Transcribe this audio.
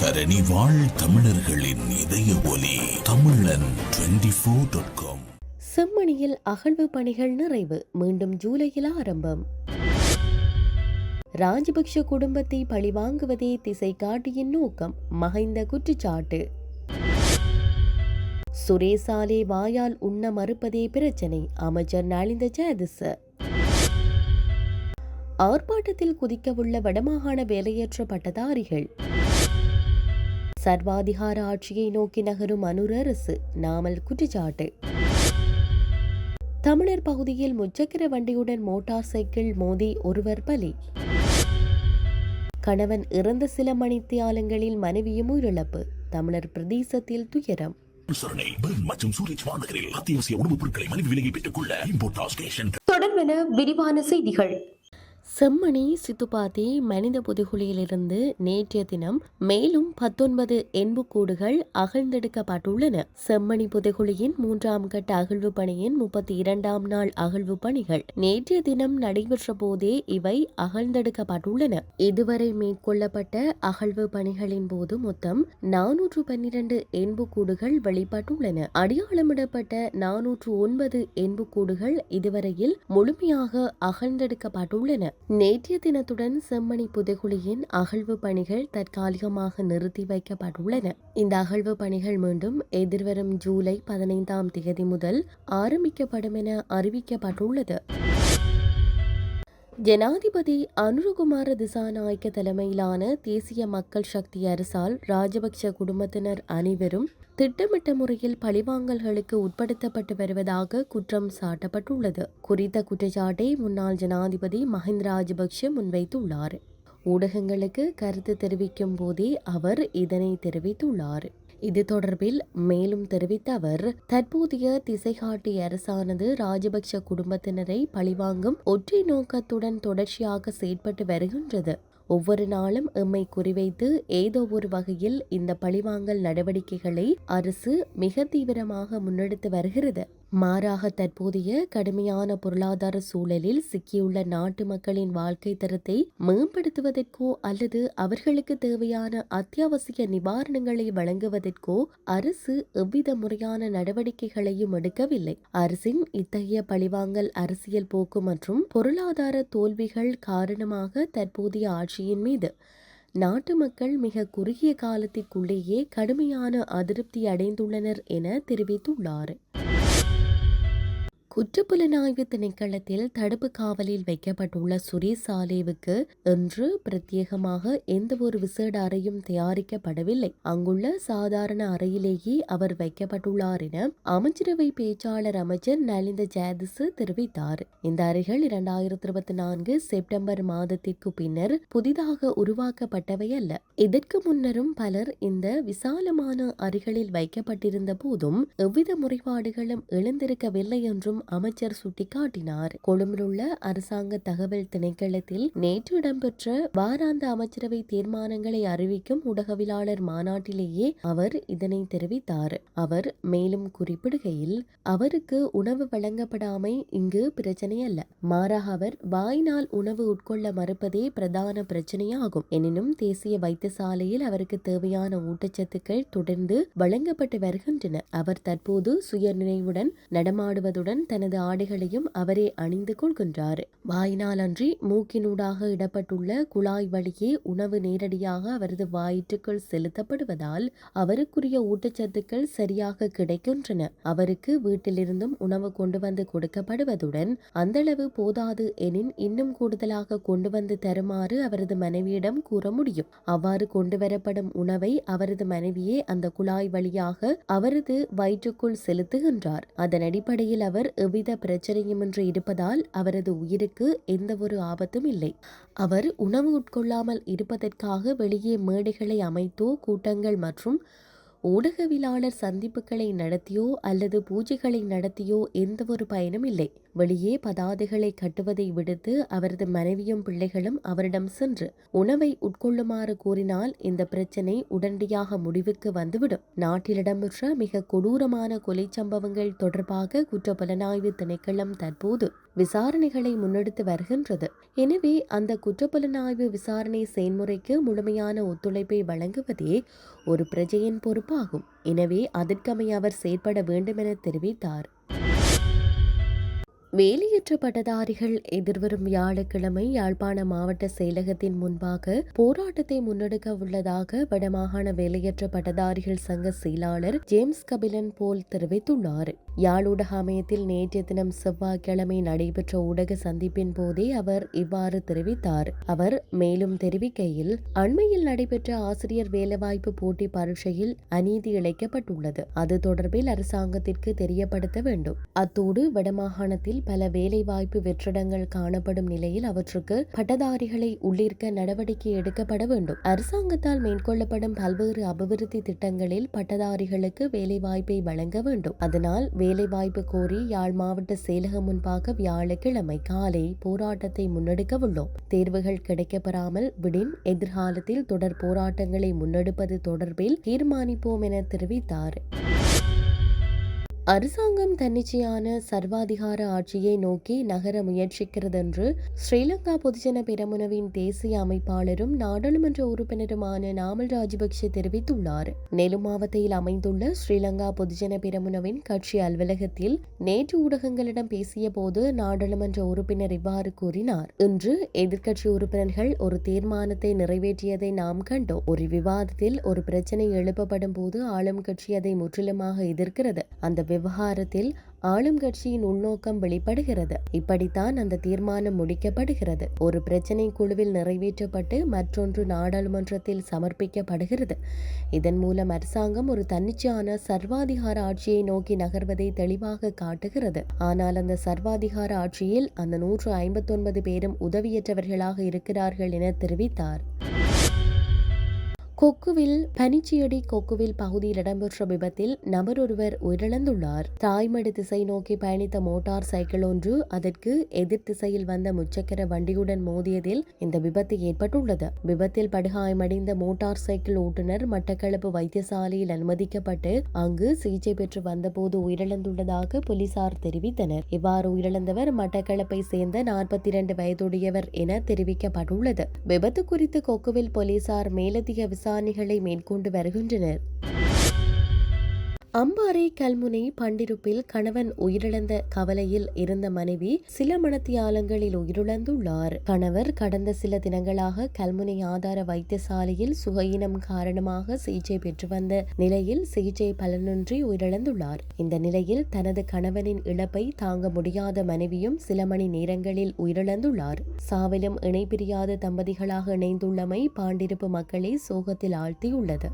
தரணி வாழ் தமிழர்களின் இதய ஒலி தமிழன் 24.com. செம்மணியில் அகழ்வு பணிகள் நிறைவு, மீண்டும் ஜூலையில் ஆரம்பம். ராஜபக்ஷ குடும்பத்தை பழிவாங்குவதே திசை காட்டியின் நோக்கம், மஹிந்த குற்றச்சாட்டு. சுரேசாலே வாயால் உண்ண மறுப்பதே பிரச்சனை, அமைச்சர் நலிந்த ஜெயதிச. ஆர்ப்பாட்டத்தில் குதிக்கவுள்ள வடமாகாண வேலையற்ற பட்டதாரிகள். சர்வாதிகார ஆட்சியை நோக்கி நகரும் அனுர அரசு, நாமல் குற்றச்சாட்டு. தமிழர் பகுதியில் முச்சக்கர வண்டியுடன் மோட்டார் சைக்கிள் மோதி ஒருவர் பலி. கணவன் இறந்த சில மணித்தியாலங்களில் மனைவியும் உயிரிழப்பு, தமிழர் பிரதேசத்தில் துயரம். தொடர்பென விரிவான செய்திகள். செம்மணி சித்துப்பாத்தி மனித புதைகுழியிலிருந்து நேற்றைய தினம் மேலும் 19 எண்புக்கூடுகள் அகழ்ந்தெடுக்கப்பட்டுள்ளன. செம்மணி புதைகுழியின் 3ஆம் கட்ட அகழ்வு பணியின் 32ஆம் நாள் அகழ்வு பணிகள் நேற்றைய தினம் நடைபெற்ற போதே இவை அகழ்ந்தெடுக்கப்பட்டுள்ளன. இதுவரை மேற்கொள்ளப்பட்ட அகழ்வு பணிகளின் போது மொத்தம் 412 எண்புக்கூடுகள் வெளிப்பட்டுள்ளன. அடையாளமிடப்பட்ட 409 எண்புக்கூடுகள் இதுவரையில் முழுமையாக அகழ்ந்தெடுக்கப்பட்டுள்ளன. நேற்றைய தினத்துடன் செம்மணி புதைகுழியின் அகழ்வு பணிகள் தற்காலிகமாக நிறுத்தி வைக்கப்பட்டுள்ளன. இந்த அகழ்வு பணிகள் மீண்டும் எதிர்வரும் ஜூலை 15ஆம் தேதி முதல் ஆரம்பிக்கப்படும் என அறிவிக்கப்பட்டுள்ளது. ஜனாதிபதி அனுரகுமார திசாநாயக்க தலைமையிலான தேசிய மக்கள் சக்தி அரசால் ராஜபக்ஷ குடும்பத்தினர் அனைவரும் திட்டமிட்ட முறையில் பழிவாங்கல்களுக்கு உட்படுத்தப்பட்டு வருவதாக குற்றம் சாட்டப்பட்டுள்ளது. குறித்த குற்றச்சாட்டை முன்னாள் ஜனாதிபதி மஹிந்த ராஜபக்ஷ முன்வைத்துள்ளார். ஊடகங்களுக்கு கருத்து தெரிவிக்கும் போதே அவர் இதனை தெரிவித்துள்ளார். இது தொடர்பில் மேலும் தெரிவித்த அவர், தற்போதைய திசைகாட்டி அரசானது ராஜபக்ஷ குடும்பத்தினரை பழிவாங்கும் ஒற்றை நோக்கத்துடன் தொடர்ச்சியாக செயற்பட்டு வருகின்றது. ஒவ்வொரு நாளும் எம்மை குறிவைத்து ஏதோ ஒரு வகையில் இந்த பழிவாங்கல் நடவடிக்கைகளை அரசு மிக தீவிரமாக முன்னெடுத்து வருகிறது. மாறாக தற்போதைய கடுமையான பொருளாதார சூழலில் சிக்கியுள்ள நாட்டு மக்களின் வாழ்க்கை தரத்தை மேம்படுத்துவதற்கோ அல்லது அவர்களுக்கு தேவையான அத்தியாவசிய நிவாரணங்களை வழங்குவதற்கோ அரசு எவ்வித முறையான நடவடிக்கைகளையும் எடுக்கவில்லை. அரசின் இத்தகைய பழிவாங்கல் அரசியல் போக்கு மற்றும் பொருளாதார தோல்விகள் காரணமாக தற்போதைய ஆட்சியின் மீது நாட்டு மக்கள் மிக குறுகிய காலத்திற்குள்ளேயே கடுமையான அதிருப்தி அடைந்துள்ளனர் என தெரிவித்துள்ளார். குற்றப்புலனாய்வு திணைக்களத்தில் தடுப்பு காவலில் வைக்கப்பட்டுள்ள சுரேசாலேவுக்கு இன்று பிரத்யேகமாக எந்த ஒரு விசேட அறையும் தயாரிக்கப்படவில்லை. அங்குள்ள சாதாரண அறையிலேயே அவர் வைக்கப்பட்டுள்ளார் என அமைச்சரவை பேச்சாளர் அமைச்சர் நலிந்த ஜெயதிச தெரிவித்தார். இந்த அறைகள் 2024 செப்டம்பர் மாதத்திற்கு பின்னர் புதிதாக உருவாக்கப்பட்டவை அல்ல. இதற்கு முன்னரும் பலர் இந்த விசாலமான அறைகளில் வைக்கப்பட்டிருந்த போதும் எவ்வித முறைப்பாடுகளும் எழுந்திருக்கவில்லை என்றும் அமைச்சர் சுட்டிக்காட்டினார். கொழும்பிலுள்ள அரசாங்க தகவல் திணைக்களத்தில் நேற்று இடம்பெற்ற வாராந்த அமைச்சரவை தீர்மானங்களை அறிவிக்கும் ஊடகவியலாளர் மாநாட்டிலேயே அவர் இதனை தெரிவித்தார். அவர் மேலும் குறிப்பிடுகையில், அவருக்கு உணவு வழங்கப்படாமை இங்கு பிரச்சனை அல்ல, மாறாக அவர் வாயினால் உணவு உட்கொள்ள மறுப்பதே பிரதான பிரச்சனையாகும். எனினும் தேசிய வைத்தியசாலையில் அவருக்கு தேவையான ஊட்டச்சத்துக்கள் தொடர்ந்து வழங்கப்பட்டு வருகின்றன. அவர் தற்போது சுய நினைவுடன் நடமாடுவதுடன் தனது ஆடைகளையும் அவரே அணிந்து கொள்கின்றார். வாயினால் அன்றி மூக்கினூடாக இடப்பட்டுள்ள குழாய் வழியே உணவு நேரடியாக அவரது வயிற்றுக்குள் செலுத்தப்படுவதால் அவருக்குரிய ஊட்டச்சத்துக்கள் சரியாக கிடைக்கின்றன. அவருக்கு வீட்டிலிருந்தும் உணவு கொண்டு வந்து கொடுக்கப்படுவதுடன் அந்தளவு போதாது எனின் இன்னும் கூடுதலாக கொண்டு வந்து தருமாறு அவரது மனைவியிடம் கூற முடியும். அவ்வாறு கொண்டு வரப்படும் உணவை அவரது மனைவியே அந்த குழாய் வழியாக அவரது வயிற்றுக்குள் செலுத்துகின்றார். அதன் அடிப்படையில் அவர் எவ்வித பிரச்சனையுமின்றி இருப்பதால் அவரது உயிருக்கு எந்த ஒரு ஆபத்தும் இல்லை. அவர் உணவு உட்கொள்ளாமல் இருப்பதற்காக வெளியே மேடைகளை அமைத்தோ கூட்டங்கள் மற்றும் ஊடகவியலாளர் சந்திப்புகளை நடத்தியோ அல்லது பூஜைகளை நடத்தியோ எந்த ஒரு பயனும் இல்லை. வெளியே பதாதைகளை கட்டுவதை விடுத்து அவரது மனைவியும் பிள்ளைகளும் அவரிடம் சென்று உணவை உட்கொள்ளுமாறு கூறினால் இந்த பிரச்சினை உடனடியாக முடிவுக்கு வந்துவிடும். நாட்டில் இடம்பெற்ற மிக கொடூரமான கொலை சம்பவங்கள் தொடர்பாக குற்றப்புலனாய்வு திணைக்களம் தற்போது விசாரணைகளை முன்னெடுத்து வருகின்றது. எனவே அந்த குற்றப்புலனாய்வு விசாரணை செயல்முறைக்கு முழுமையான ஒத்துழைப்பை வழங்குவதே ஒரு பிரஜையின் பொறுப்பாகும். எனவே அதற்கமைய அவர் செயற்பட வேண்டும் என தெரிவித்தார். வேலையற்ற பட்டதாரிகள் எதிர்வரும் வியாழக்கிழமை யாழ்ப்பாண மாவட்ட செயலகத்தின் முன்பாக போராட்டத்தை முன்னெடுக்க உள்ளதாக வடமாகாண வேலையற்ற பட்டதாரிகள் சங்க செயலாளர் ஜேம்ஸ் கபிலன் போல் தெரிவித்துள்ளார். யாழ் ஊடக அமையத்தில் நேற்றைய தினம் செவ்வாய்க்கிழமை நடைபெற்ற ஊடக சந்திப்பின் போதே அவர் இவ்வாறு தெரிவித்தார். அவர் மேலும் தெரிவிக்கையில், அண்மையில் நடைபெற்ற ஆசிரியர் வேலைவாய்ப்பு போட்டி பரீட்சையில் அநீதி இழைக்கப்பட்டுள்ளது. அது தொடர்பில் அரசாங்கத்திற்கு தெரியப்படுத்த வேண்டும். அத்தோடு வடமாகாணத்தில் பல வேலைவாய்ப்பு வெற்றிடங்கள் காணப்படும் நிலையில் அவற்றுக்கு பட்டதாரிகளை உள்ளிருக்க நடவடிக்கை எடுக்கப்பட வேண்டும். அரசாங்கத்தால் மேற்கொள்ளப்படும் பல்வேறு அபிவிருத்தி திட்டங்களில் பட்டதாரிகளுக்கு வேலைவாய்ப்பை வழங்க வேண்டும். அதனால் வேலைவாய்ப்பு கோரி யாழ் மாவட்ட செயலகம் முன்பாக வியாழக்கிழமை காலை போராட்டத்தை முன்னெடுக்க உள்ளோம். தேர்வுகள் கிடைக்கப்பெறாமல் விடின் எதிர்காலத்தில் தொடர் போராட்டங்களை முன்னெடுப்பது தொடர்பில் தீர்மானிப்போம் என தெரிவித்தார். அரசாங்கம் தன்னிச்சையான சர்வாதிகார ஆட்சியை நோக்கி நகர முயற்சிக்கிறது என்று ஸ்ரீலங்கா பொதுஜன பெரமுனவின் தேசிய அமைப்பாளரும் நாடாளுமன்ற உறுப்பினருமான நாமல் ராஜபக்ஷ தெரிவித்துள்ளார். நெலு மாவட்டத்தில் அமைந்துள்ள ஸ்ரீலங்கா பொதுஜன பெரமுனவின் கட்சி அலுவலகத்தில் நேற்று ஊடகங்களிடம் பேசிய போது நாடாளுமன்ற உறுப்பினர் இவ்வாறு கூறினார். இன்று எதிர்க்கட்சி உறுப்பினர்கள் ஒரு தீர்மானத்தை நிறைவேற்றியதை நாம் கண்டோம். ஒரு விவாதத்தில் ஒரு பிரச்சனை எழுப்பப்படும் போது ஆளும் கட்சி அதை முற்றிலுமாக எதிர்க்கிறது. அந்த விவகாரத்தில் ஆளும் கட்சியின் உள்நோக்கம் வெளிப்படுகிறது. இப்படித்தான் அந்த தீர்மானம் முடிக்கப்படுகிறது. ஒரு பிரச்சினை குழுவில் நிறைவேற்றப்பட்டு மற்றொன்று நாடாளுமன்றத்தில் சமர்ப்பிக்கப்படுகிறது. இதன் மூலம் அரசாங்கம் ஒரு தன்னிச்சையான சர்வாதிகார ஆட்சியை நோக்கி நகர்வதை தெளிவாக காட்டுகிறது. ஆனால் அந்த சர்வாதிகார ஆட்சியில் அந்த 159 பேரும் உதவியற்றவர்களாக இருக்கிறார்கள் என தெரிவித்தார். கொக்குவில் பனிச்சியடி கொக்குவில் பகுதியில் இடம்பெற்ற விபத்தில் நபர் ஒருவர் உயிரிழந்துள்ளார். தாய்மடு திசை நோக்கி பயணித்த மோட்டார் சைக்கிள் ஒன்று அதற்கு எதிர் திசையில் வந்த முச்சக்கர வண்டியுடன் மோதியதில் இந்த விபத்து ஏற்பட்டுள்ளது. விபத்தில் படுகாயமடைந்த மோட்டார் சைக்கிள் ஓட்டுநர் மட்டக்களப்பு வைத்தியசாலையில் அனுமதிக்கப்பட்டு அங்கு சிகிச்சை பெற்று வந்தபோது உயிரிழந்துள்ளதாக போலீசார் தெரிவித்தனர். இவ்வாறு உயிரிழந்தவர் மட்டக்களப்பை சேர்ந்த 42 வயதுடையவர் என தெரிவிக்கப்பட்டுள்ளது. விபத்து குறித்து கொக்குவில் போலீசார் மேலதிக விசாரணைகளை மேற்கொண்டு வருகின்றனர். அம்பாறை கல்முனை பண்டிருப்பில் கணவன் உயிரிழந்த கவலையில் இருந்த மனைவி சில மணத்தியாலங்களில் உயிரிழந்துள்ளார். கணவர் கடந்த சில தினங்களாக கல்முனை ஆதார வைத்தியசாலையில் சுகையினம் காரணமாக சிகிச்சை பெற்று வந்த நிலையில் சிகிச்சை பலனின்றி உயிரிழந்துள்ளார். இந்த நிலையில் தனது கணவனின் இழப்பை தாங்க முடியாத மனைவியும் சில மணி நேரங்களில் உயிரிழந்துள்ளார். சாவிலும் இணை பிரியாத தம்பதிகளாக இணைந்துள்ளமை பாண்டிருப்பு மக்களை சோகத்தில் ஆழ்த்தியுள்ளது.